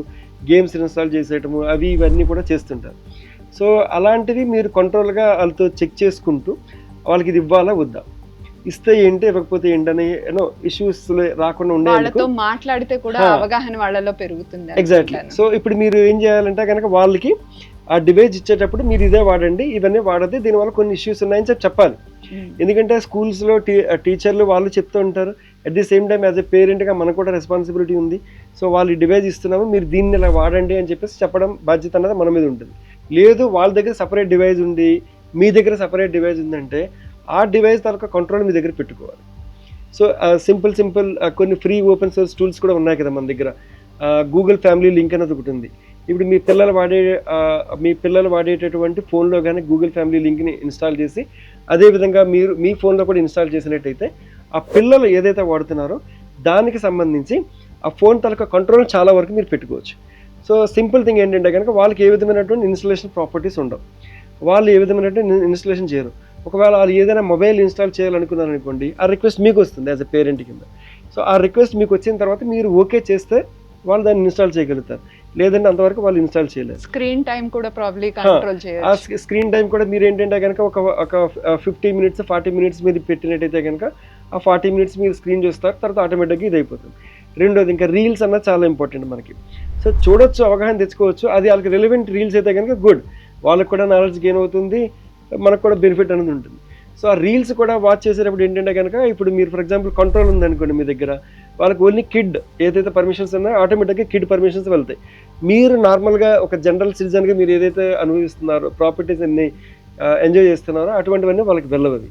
గేమ్స్ ఇన్స్టాల్ చేసేయటము, అవి ఇవన్నీ కూడా చేస్తుంటారు. సో అలాంటివి మీరు కంట్రోల్గా వాళ్ళతో చెక్ చేసుకుంటూ వాళ్ళకి ఇది ఇవ్వాలా వద్దా, ఇస్తే ఏంటి ఇవ్వకపోతే ఏంటని ఇష్యూస్ రాకుండా ఉండేందుకు మాట్లాడితే కూడా అవగాహన వాళ్ళలో పెరుగుతుంది. ఎగ్జాక్ట్లీ. సో ఇప్పుడు మీరు ఏం చేయాలంటే కనుక వాళ్ళకి ఆ డివైస్ ఇచ్చేటప్పుడు మీరు ఇదే వాడండి, ఇవన్నీ వాడద్దు, దీనివల్ల కొన్ని ఇష్యూస్ ఉన్నాయని చెప్పాలి. ఎందుకంటే స్కూల్స్లో టీచర్లు వాళ్ళు చెప్తూ ఉంటారు. At the same time as a పేరెంట్గా మనకు కూడా రెస్పాన్సిబిలిటీ ఉంది. సో వాళ్ళు ఈ డివైస్ ఇస్తున్నాము, మీరు దీన్ని ఇలా వాడండి అని చెప్పేసి చెప్పడం బాధ్యత అన్నది మన మీద ఉంటుంది. లేదు వాళ్ళ దగ్గర సపరేట్ డివైస్ ఉంది, మీ దగ్గర సపరేట్ డివైస్ ఉందంటే ఆ డివైస్ తాలూకా కంట్రోల్ మీ దగ్గర పెట్టుకోవాలి. సో సింపుల్ కొన్ని ఫ్రీ ఓపెన్ సోర్స్ టూల్స్ కూడా ఉన్నాయి కదా మన దగ్గర. గూగుల్ ఫ్యామిలీ లింక్ అనేది ఒకటి ఉంది. ఇప్పుడు మీ పిల్లలు వాడేటటువంటి ఫోన్లో కానీ గూగుల్ ఫ్యామిలీ లింక్ని ఇన్స్టాల్ చేసి అదేవిధంగా మీరు మీ ఫోన్లో కూడా ఇన్స్టాల్ చేసినట్టయితే ఆ పిల్లలు ఏదైతే వాడుతున్నారో దానికి సంబంధించి ఆ ఫోన్ తాలూకా కంట్రోల్ చాలా వరకు మీరు పెట్టుకోవచ్చు. సో సింపుల్ థింగ్ ఏంటంటే కనుక వాళ్ళకి ఏ విధమైనటువంటి ఇన్స్టలేషన్ ప్రాపర్టీస్ ఉండవు, వాళ్ళు ఏ విధమైనటువంటి ఇన్స్టలేషన్ చేయరు. ఒకవేళ వాళ్ళు ఏదైనా మొబైల్ ఇన్స్టాల్ చేయాలనుకున్నారు అనుకోండి, ఆ రిక్వెస్ట్ మీకు వస్తుంది యాజ్ ఎ పేరెంట్ కింద. సో ఆ రిక్వెస్ట్ మీకు వచ్చిన తర్వాత మీరు ఓకే చేస్తే వాళ్ళు దాన్ని ఇన్స్టాల్ చేయగలుగుతారు, లేదంటే అంతవరకు వాళ్ళు ఇన్స్టాల్ చేయలేరు. స్క్రీన్ టైం కూడా ప్రాబ్లీ కంట్రోల్ చేయొచ్చు. ఆ స్క్రీన్ టైం కూడా మీరు ఏంటంటే కనుక ఒక 50 minutes 40 minutes మీరు పెట్టినట్టయితే కనుక ఆ 40 minutes మీరు స్క్రీన్ చూస్తారు, తర్వాత ఆటోమేటిక్గా ఇది అయిపోతుంది. రెండోది ఇంకా రీల్స్ అన్నది చాలా ఇంపార్టెంట్ మనకి. సో చూడొచ్చు, అవగాహన తెచ్చుకోవచ్చు. అది వాళ్ళకి రిలవెంట్ రీల్స్ అయితే కనుక గుడ్, వాళ్ళకి కూడా నాలెడ్జ్ గెయిన్ అవుతుంది, మనకు కూడా బెనిఫిట్ అనేది ఉంటుంది. సో ఆ రీల్స్ కూడా వాచ్ చేసేటప్పుడు ఏంటంటే కనుక ఇప్పుడు మీరు ఫర్ ఎగ్జాంపుల్ కంట్రోల్ ఉందనుకోండి మీ దగ్గర, వాళ్ళకి ఓన్లీ కిడ్ ఏదైతే పర్మిషన్స్ ఉన్నాయో ఆటోమేటిక్గా కిడ్ పర్మిషన్స్ వెళ్తాయి. మీరు నార్మల్గా ఒక జనరల్ సిటిజన్గా మీరు ఏదైతే అనుభవిస్తున్నారో, ప్రాపర్టీస్ అన్ని ఎంజాయ్ చేస్తున్నారో అటువంటివన్నీ వాళ్ళకి వెళ్ళవవి.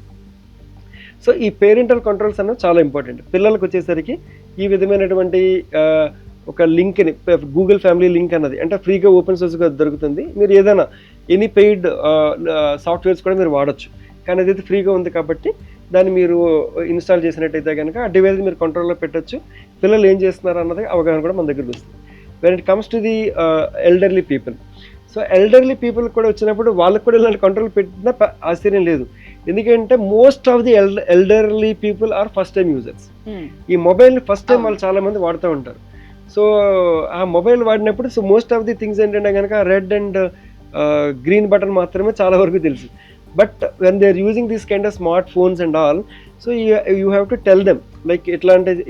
సో ఈ పేరెంటల్ కంట్రోల్స్ అన్నది చాలా ఇంపార్టెంట్. పిల్లలకు వచ్చేసరికి ఈ విధమైనటువంటి ఒక లింక్ని, గూగుల్ ఫ్యామిలీ లింక్ అన్నది అంటే ఫ్రీగా ఓపెన్ సోర్స్గా దొరుకుతుంది. మీరు ఏదైనా ఎనీ పెయిడ్ సాఫ్ట్వేర్స్ కూడా మీరు వాడచ్చు, కానీ అదైతే ఫ్రీగా ఉంది కాబట్టి దాన్ని మీరు ఇన్స్టాల్ చేసినట్టయితే కనుక ఆ డివైస్ మీరు కంట్రోల్లో పెట్టచ్చు. పిల్లలు ఏం చేస్తున్నారు అన్నది అవగాహన కూడా మన దగ్గరకు వస్తుంది. When it comes to the elderly people, so elderly people కూడా వచ్చినప్పుడు వాళ్ళకి కూడా ఇలాంటి కంట్రోల్ పెట్టినా ఆశ్చర్యం లేదు. ఎందుకంటే most of the elderly people are first time users. ఈ మొబైల్ని ఫస్ట్ టైం వాళ్ళు చాలా మంది వాడుతూ ఉంటారు. సో ఆ మొబైల్ వాడినప్పుడు so most of the things ఏంటంటే కనుక రెడ్ అండ్ గ్రీన్ బటన్ మాత్రమే చాలా వరకు తెలుసు. But when they are using this kind of smart phones and all, so you have to tell them like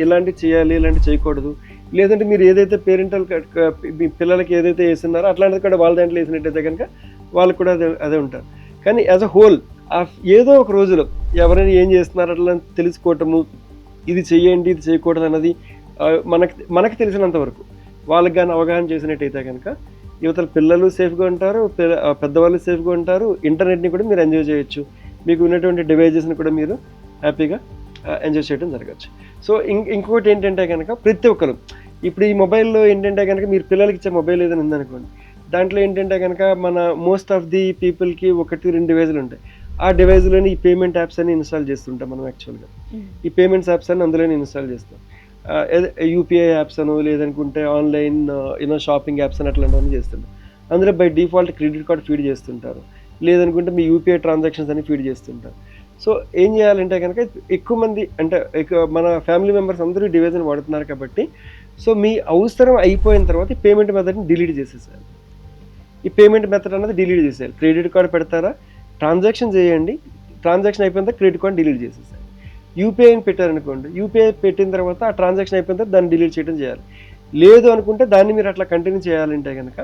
ఇలాంటివి చేయాలి, ఇలాంటివి చేయకూడదు. లేదంటే మీరు ఏదైతే పేరెంటల్ మీ పిల్లలకి ఏదైతే వేస్తున్నారో అట్లాంటిది కూడా వాళ్ళ దాంట్లో వేసినట్టయితే కనుక వాళ్ళకు కూడా అదే ఉంటారు. కానీ యాజ్ అ హోల్ ఏదో ఒక రోజులో ఎవరైనా ఏం చేస్తున్నారు అట్లా తెలుసుకోవటము, ఇది చెయ్యండి ఇది చేయకూడదు అన్నది మనకు తెలిసినంత వరకు వాళ్ళకి కానీ అవగాహన చేసినట్టయితే కనుక యువతల పిల్లలు సేఫ్గా ఉంటారు, పెద్దవాళ్ళు సేఫ్గా ఉంటారు. ఇంటర్నెట్ని కూడా మీరు ఎంజాయ్ చేయొచ్చు, మీకు ఉన్నటువంటి డివైజెస్ని కూడా మీరు హ్యాపీగా ఎంజాయ్ చేయడం జరగచ్చు. సో ఇంకొకటి ఏంటంటే కనుక ప్రతి ఒక్కరు ఇప్పుడు ఈ మొబైల్లో ఏంటంటే కనుక మీరు పిల్లలకి ఇచ్చే మొబైల్ ఏదైనా ఉందనుకోండి, దాంట్లో ఏంటంటే కనుక మన మోస్ట్ ఆఫ్ ది పీపుల్కి 1-2 డివైజులు ఉంటాయి. ఆ డివైజ్లోని ఈ పేమెంట్ యాప్స్ అన్ని ఇన్స్టాల్ చేస్తుంటాం మనం. యాక్చువల్గా ఈ పేమెంట్స్ యాప్స్ అన్ని అందులోనే ఇన్స్టాల్ చేస్తాం. యూపీఐ యాప్స్ అను లేదనుకుంటే ఆన్లైన్ షాపింగ్ యాప్స్ అని అట్లాంటివన్నీ చేస్తుంటాం. అందులో by default credit card feed చేస్తుంటారు, లేదనుకుంటే మీ యూపీఐ ట్రాన్సాక్షన్స్ అని ఫీడ్ చేస్తుంటారు. సో ఏం చేయాలంటే కనుక ఎక్కువ మంది అంటే మన ఫ్యామిలీ మెంబర్స్ అందరూ డివైజ్ని వాడుతున్నారు కాబట్టి సో మీ అవసరం అయిపోయిన తర్వాత ఈ పేమెంట్ మెథడ్ని డిలీట్ చేసేసారు. ఈ పేమెంట్ మెథడ్ అన్నది డిలీట్ చేసేయాలి. క్రెడిట్ కార్డ్ పెడతారా, ట్రాన్సాక్షన్ చేయండి, ట్రాన్సాక్షన్ అయిపోయిన తర్వాత క్రెడిట్ కార్డ్ డిలీట్ చేసేసారు. యూపీఐని పెట్టారనుకోండి, యూపీఐ పెట్టిన తర్వాత ఆ ట్రాన్సాక్షన్ అయిపోయిన తర్వాత దాన్ని డిలీట్ చేయడం చేయాలి. లేదు అనుకుంటే దాన్ని మీరు అట్లా కంటిన్యూ చేయాలంటే కనుక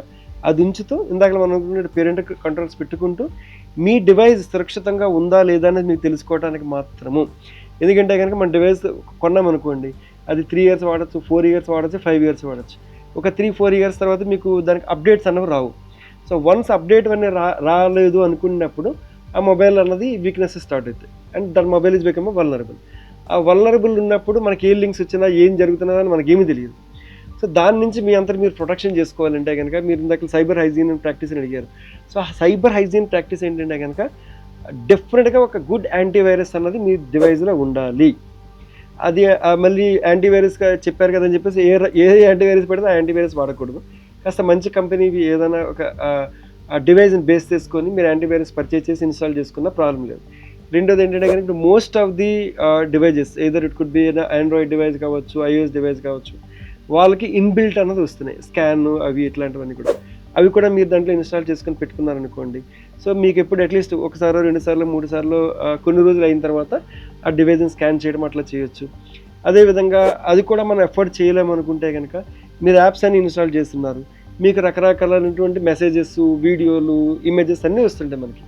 అది ఉంచుతూ ఇందాక మనం అనుకున్న పేరెంట్ కంట్రోల్స్ పెట్టుకుంటూ మీ డివైస్ సురక్షితంగా ఉందా లేదా అనేది మీకు తెలుసుకోవడానికి మాత్రము. ఎందుకంటే కనుక మన డివైస్ కొన్నామనుకోండి, అది 3 years వాడచ్చు, 4 years వాడచ్చు, 5 years వాడచ్చు. ఒక 3-4 years తర్వాత మీకు దానికి అప్డేట్స్ అనేవి రావు. సో వన్స్ అప్డేట్ అన్నీ రాలేదు అనుకున్నప్పుడు ఆ మొబైల్ అన్నది వీక్నెస్ స్టార్ట్ అవుతాయి and that mobile is become vulnerable. ఆ వల్నరబుల్ ఉన్నప్పుడు మనకి ఏ లింక్స్ వచ్చినా ఏం జరుగుతున్నదో అని మనకేమీ తెలియదు. సో దాని నుంచి మీ అంతా మీరు ప్రొటెక్షన్ చేసుకోవాలంటే కనుక మీరు ఇందాక సైబర్ హైజీన్ ప్రాక్టీస్ అని అడిగారు. సో ఆ సైబర్ హైజీన్ ప్రాక్టీస్ ఏంటంటే కనుక డెఫినెట్గా ఒక గుడ్ యాంటీవైరస్ అన్నది మీ డివైస్లో ఉండాలి. అది మళ్ళీ యాంటీవైరస్గా చెప్పారు కదని చెప్పేసి ఏ యాంటీవైరస్ పెడితే ఆ యాంటీవైరస్ వాడకూడదు. కాస్త మంచి కంపెనీవి ఏదైనా ఒక ఆ డివైస్ని బేస్ చేసుకొని మీరు యాంటీవైరస్ పర్చేస్ చేసి ఇన్స్టాల్ చేసుకున్న ప్రాబ్లం లేదు. రెండోది ఏంటంటే కనుక ఇప్పుడు most of the devices either it could be Android device కావచ్చు, ఐఓఎస్ డివైస్ కావచ్చు, వాళ్ళకి ఇన్బిల్ట్ అన్నది వస్తున్నాయి, స్కాన్ అవి ఇట్లాంటివన్నీ కూడా. అవి కూడా మీరు దాంట్లో ఇన్స్టాల్ చేసుకొని పెట్టుకున్నారనుకోండి, సో మీకు ఎప్పుడు అట్లీస్ట్ ఒకసారి 2 సార్లు 3 సార్లు కొన్ని రోజులు అయిన తర్వాత ఆ డివైజ్ని స్కాన్ చేయడం అట్లా చేయొచ్చు. అదేవిధంగా అది కూడా మనం ఎఫర్ట్ చేయలేము అనుకుంటే కనుక మీరు యాప్స్ అన్ని ఇన్స్టాల్ చేస్తున్నారు, మీకు రకరకాలైనటువంటి మెసేజెస్, వీడియోలు, ఇమేజెస్ అన్నీ వస్తుంటాయి మనకి,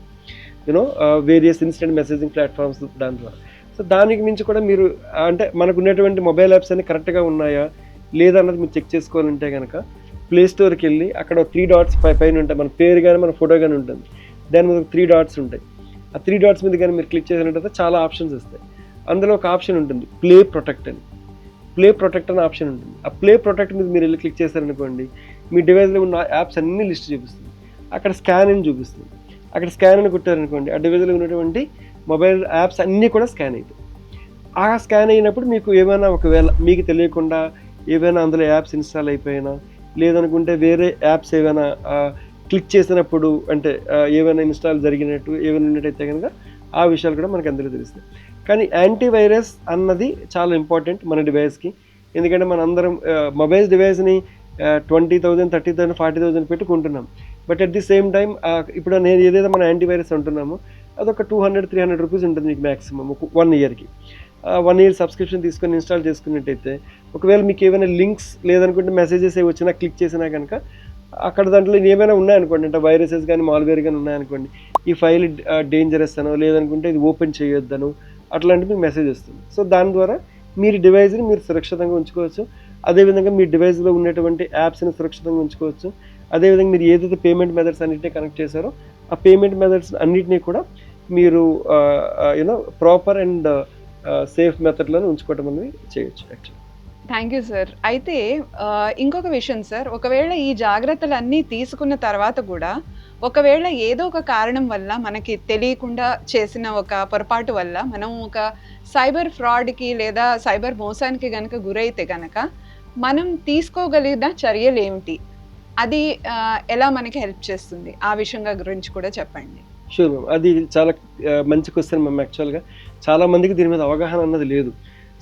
you know various instant messaging platforms దాని ద్వారా. సో దానికి మించి కూడా మీరు అంటే మనకు ఉన్నటువంటి మొబైల్ యాప్స్ అన్ని కరెక్ట్గా ఉన్నాయా లేదా అన్నది మీరు చెక్ చేసుకోవాలంటే కనుక ప్లే స్టోర్కి వెళ్ళి అక్కడ 3 డాట్స్ పైన ఉంటాయి, మన పేరు కానీ మన ఫోటో కానీ ఉంటుంది, దాని మీద 3 డాట్స్ ఉంటాయి. ఆ 3 డాట్స్ మీద కానీ మీరు క్లిక్ చేసినట్టయితే చాలా ఆప్షన్స్ వస్తాయి. అందులో ఒక ఆప్షన్ ఉంటుంది ప్లే ప్రొటెక్ట్ అని. ప్లే ప్రొటెక్ట్ అనే ఆప్షన్ ఉంటుంది. ఆ ప్లే ప్రొటెక్ట్ మీద మీరు వెళ్ళి క్లిక్ చేశారనుకోండి, మీ డివైస్లో ఉన్న యాప్స్ అన్ని లిస్ట్ చూపిస్తుంది. అక్కడ స్కాన్ అని చూపిస్తుంది. అక్కడ స్కాన్ అని కొట్టారనుకోండి, ఆ డివైస్లో ఉన్నటువంటి మొబైల్ యాప్స్ అన్నీ కూడా స్కాన్ అవుతాయి. ఆ స్కాన్ అయినప్పుడు మీకు ఏమైనా ఒకవేళ మీకు తెలియకుండా ఏవైనా అందులో యాప్స్ ఇన్స్టాల్ అయిపోయినా, లేదనుకుంటే వేరే యాప్స్ ఏమైనా క్లిక్ చేసినప్పుడు అంటే ఏమైనా ఇన్స్టాల్ జరిగినట్టు ఏమైనా ఉన్నట్టయితే కనుక ఆ విషయాలు కూడా మనకు అందులో తెలుస్తాయి. కానీ యాంటీవైరస్ అన్నది చాలా ఇంపార్టెంట్ మన డివైస్కి. ఎందుకంటే మన అందరం మొబైల్ డివైస్ని 20,000, 30,000, 40,000 పెట్టుకుంటున్నాం. But at the same time ఇప్పుడు నేను ఏదైతే మన యాంటీవైరస్ అంటున్నామో అదొక 200-300 రూపీస్ ఉంటుంది మీకు మ్యాక్సిమం 1 ఇయర్కి. 1 ఇయర్ సబ్స్క్రిప్షన్ తీసుకొని ఇన్స్టాల్ చేసుకున్నట్టయితే ఒకవేళ మీకు ఏమైనా లింక్స్ లేదనుకుంటే మెసేజెస్ ఏ వచ్చినా క్లిక్ చేసినా కనుక అక్కడ దాంట్లో ఏమైనా ఉన్నాయనుకోండి, అంటే వైరసెస్ కానీ మాల్వేర్ కానీ ఉన్నాయనుకోండి, ఈ ఫైల్ డేంజరస్ అనో లేదనుకుంటే ఇది ఓపెన్ చేయొద్దను అట్లాంటి మీకు మెసేజ్ వస్తుంది. సో దాని ద్వారా మీరు డివైస్ని మీరు సురక్షితంగా ఉంచుకోవచ్చు. అదేవిధంగా మీ డివైస్లో ఉన్నటువంటి యాప్స్ని సురక్షితంగా ఉంచుకోవచ్చు. అదేవిధంగా మీరు ఏదైతే పేమెంట్ మెథడ్స్ అన్నింటినీ కనెక్ట్ చేశారో ఆ పేమెంట్ మెథడ్స్ అన్నింటినీ కూడా మీరు యూనో ప్రాపర్ అండ్ సేఫ్ మెథడ్లోనే ఉంచుకోవడం అనేది చేయొచ్చు యాక్చువల్లీ. Thank you sir. అయితే ఇంకొక విషయం సార్, ఒకవేళ ఈ జాగ్రత్తలన్నీ తీసుకున్న తర్వాత కూడా ఒకవేళ ఏదో ఒక కారణం వల్ల మనకి తెలియకుండా చేసిన ఒక పొరపాటు వల్ల మనం ఒక సైబర్ ఫ్రాడ్కి లేదా సైబర్ మోసానికి కనుక గురైతే కనుక మనం తీసుకోగలిగిన చర్యలు ఏమిటి, అది ఎలా మనకి హెల్ప్ చేస్తుంది, ఆ విషయంగా గురించి కూడా చెప్పండి. షూర్ మ్యామ్, అది చాలా మంచి క్వశ్చన్ మ్యామ్. యాక్చువల్గా చాలామందికి దీని మీద అవగాహన అన్నది లేదు.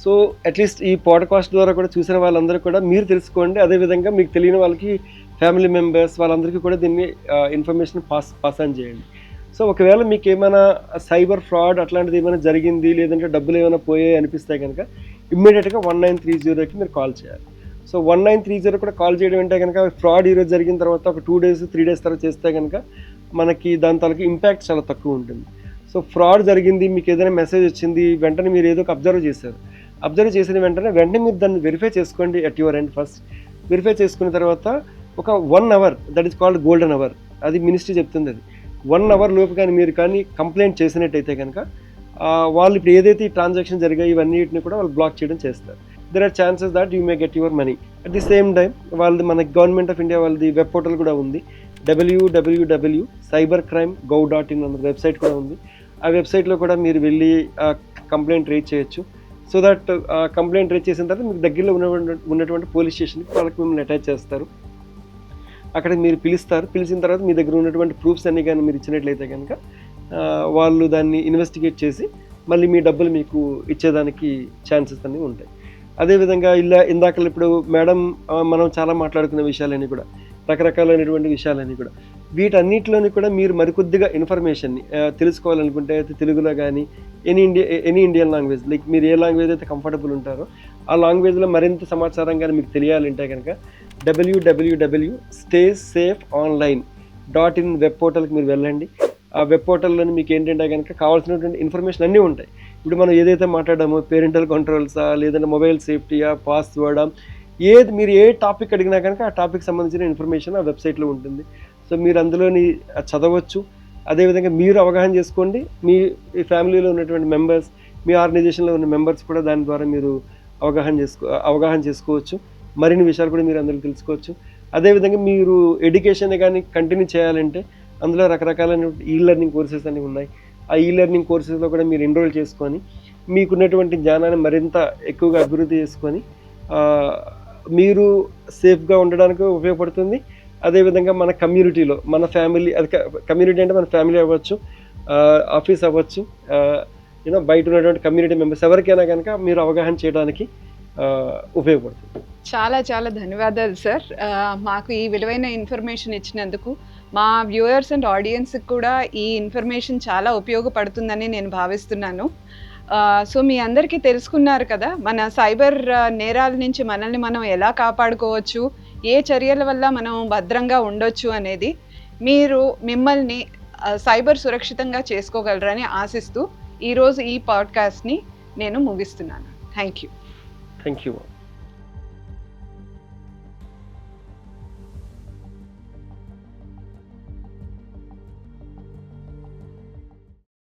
సో అట్లీస్ట్ ఈ పాడ్కాస్ట్ ద్వారా కూడా చూసిన వాళ్ళందరూ కూడా మీరు తెలుసుకోండి. అదేవిధంగా మీకు తెలియని వాళ్ళకి ఫ్యామిలీ మెంబర్స్ వాళ్ళందరికీ కూడా దీన్ని ఇన్ఫర్మేషన్ పాస్ ఆన్ చేయండి. సో ఒకవేళ మీకు ఏమైనా సైబర్ ఫ్రాడ్ అట్లాంటిది ఏమైనా జరిగింది లేదంటే డబ్బులు ఏమైనా పోయాయి అనిపిస్తే కనుక ఇమ్మీడియట్గా 1930కి మీరు కాల్ చేయాలి. సో 1930 కూడా కాల్ చేయడం అంటే కనుక ఫ్రాడ్ ఈరోజు జరిగిన తర్వాత ఒక 2 days 3 days తర్వాత చేస్తే కనుక మనకి దాని తాలూకు ఇంపాక్ట్ చాలా తక్కువ ఉంటుంది. సో ఫ్రాడ్ జరిగింది, మీకు ఏదైనా మెసేజ్ వచ్చింది, వెంటనే మీరు ఏదో ఒక అబ్జర్వ్ చేశారు. అబ్జర్వ్ చేసిన వెంటనే మీరు దాన్ని వెరిఫై చేసుకోండి at your end. First verify చేసుకున్న తర్వాత ఒక 1 hour, that is called golden hour, అది మినిస్ట్రీ చెప్తుంది. అది 1 hour లోపు కానీ మీరు కానీ కంప్లైంట్ చేసినట్టయితే కనుక వాళ్ళు ఇప్పుడు ఏదైతే ఈ ట్రాన్సాక్షన్ జరిగాయి ఇవన్నిటిని కూడా వాళ్ళు బ్లాక్ చేయడం చేస్తారు. There are chances that you may get your money. At the same time వాళ్ళది మన గవర్నమెంట్ ఆఫ్ ఇండియా వాళ్ళది వెబ్ పోర్టల్ కూడా ఉంది, www.cybercrime.gov.in అన్న వెబ్సైట్ కూడా ఉంది. ఆ వెబ్సైట్లో కూడా మీరు వెళ్ళి కంప్లైంట్ రేజ్ చేయొచ్చు. సో దట్ కంప్లైంట్ రేజ్ చేసిన తర్వాత మీకు దగ్గరలో ఉన్నటువంటి పోలీస్ స్టేషన్కి వాళ్ళకి మిమ్మల్ని అటాచ్ చేస్తారు. అక్కడ మీరు పిలిచిన తర్వాత మీ దగ్గర ఉన్నటువంటి ప్రూఫ్స్ అన్నీ కానీ మీరు ఇచ్చినట్లయితే కనుక వాళ్ళు దాన్ని ఇన్వెస్టిగేట్ చేసి మళ్ళీ మీ డబ్బులు మీకు ఇచ్చేదానికి ఛాన్సెస్ అన్నీ ఉంటాయి. అదేవిధంగా ఇందాక ఇప్పుడు మేడం మనం చాలా మాట్లాడుకునే విషయాలన్నీ కూడా రకరకాలైనటువంటి విషయాలన్నీ కూడా వీటన్నిటిలోని కూడా మీరు మరికొద్దిగా ఇన్ఫర్మేషన్ని తెలుసుకోవాలనుకుంటే అయితే తెలుగులో కానీ ఎనీ ఇండియన్ లాంగ్వేజ్, లైక్ మీరు ఏ లాంగ్వేజ్ అయితే కంఫర్టబుల్ ఉంటారో ఆ లాంగ్వేజ్లో మరింత సమాచారం కానీ మీకు తెలియాలంటే కనుక www.staysafe.online.in వెబ్ పోర్టల్కి మీరు వెళ్ళండి. ఆ వెబ్ పోర్టల్లోని మీకు ఏంటంటే కనుక కావాల్సినటువంటి ఇన్ఫర్మేషన్ అన్నీ ఉంటాయి. ఇప్పుడు మనం ఏదైతే మాట్లాడామో పేరెంటల్ కంట్రోల్సా లేదంటే మొబైల్ సేఫ్టీయా పాస్వర్డా మీరు ఏ టాపిక్ అడిగినా కనుక ఆ టాపిక్ సంబంధించిన ఇన్ఫర్మేషన్ ఆ వెబ్సైట్లో ఉంటుంది. సో మీరు అందులోని చదవచ్చు. అదేవిధంగా మీరు అవగాహన చేసుకోండి, మీ ఫ్యామిలీలో ఉన్నటువంటి మెంబర్స్, మీ ఆర్గనైజేషన్లో ఉన్న మెంబర్స్ కూడా దాని ద్వారా మీరు అవగాహన చేసుకోవచ్చు. మరిన్ని విషయాలు కూడా మీరు అందులో తెలుసుకోవచ్చు. అదేవిధంగా మీరు ఎడ్యుకేషన్ కానీ కంటిన్యూ చేయాలంటే అందులో రకరకాలైన లెర్నింగ్ కోర్సెస్ అనేవి ఉన్నాయి. ఆ లెర్నింగ్ కోర్సెస్లో కూడా మీరు ఎన్రోల్ చేసుకొని మీకున్నటువంటి జ్ఞానాన్ని మరింత ఎక్కువగా అభివృద్ధి చేసుకొని మీరు సేఫ్గా ఉండడానికి ఉపయోగపడుతుంది. అదేవిధంగా మన కమ్యూనిటీలో మన ఫ్యామిలీ, అది కమ్యూనిటీ అంటే మన ఫ్యామిలీ అవ్వచ్చు, ఆఫీస్ అవ్వచ్చు, బయట ఉన్నటువంటి కమ్యూనిటీ మెంబర్స్ ఎవరికైనా కనుక మీరు అవగాహన చేయడానికి ఉపయోగపడుతుంది. చాలా చాలా ధన్యవాదాలు సార్. మాకు ఈ విలువైన ఇన్ఫర్మేషన్ ఇచ్చినందుకు. మా వ్యూయర్స్ అండ్ ఆడియన్స్కి కూడా ఈ ఇన్ఫర్మేషన్ చాలా ఉపయోగపడుతుందని నేను భావిస్తున్నాను. సో మీ అందరికీ తెలుసుకున్నారు కదా, మన సైబర్ నేరాల నుంచి మనల్ని మనం ఎలా కాపాడుకోవచ్చు, ఏ చర్యల వల్ల మనం భద్రంగా ఉండొచ్చు అనేది మీరు మిమ్మల్ని సైబర్ సురక్షితంగా చేసుకోగలరని ఆశిస్తూ ఈరోజు ఈ పాడ్కాస్ట్ని నేను ముగిస్తున్నాను. Thank you.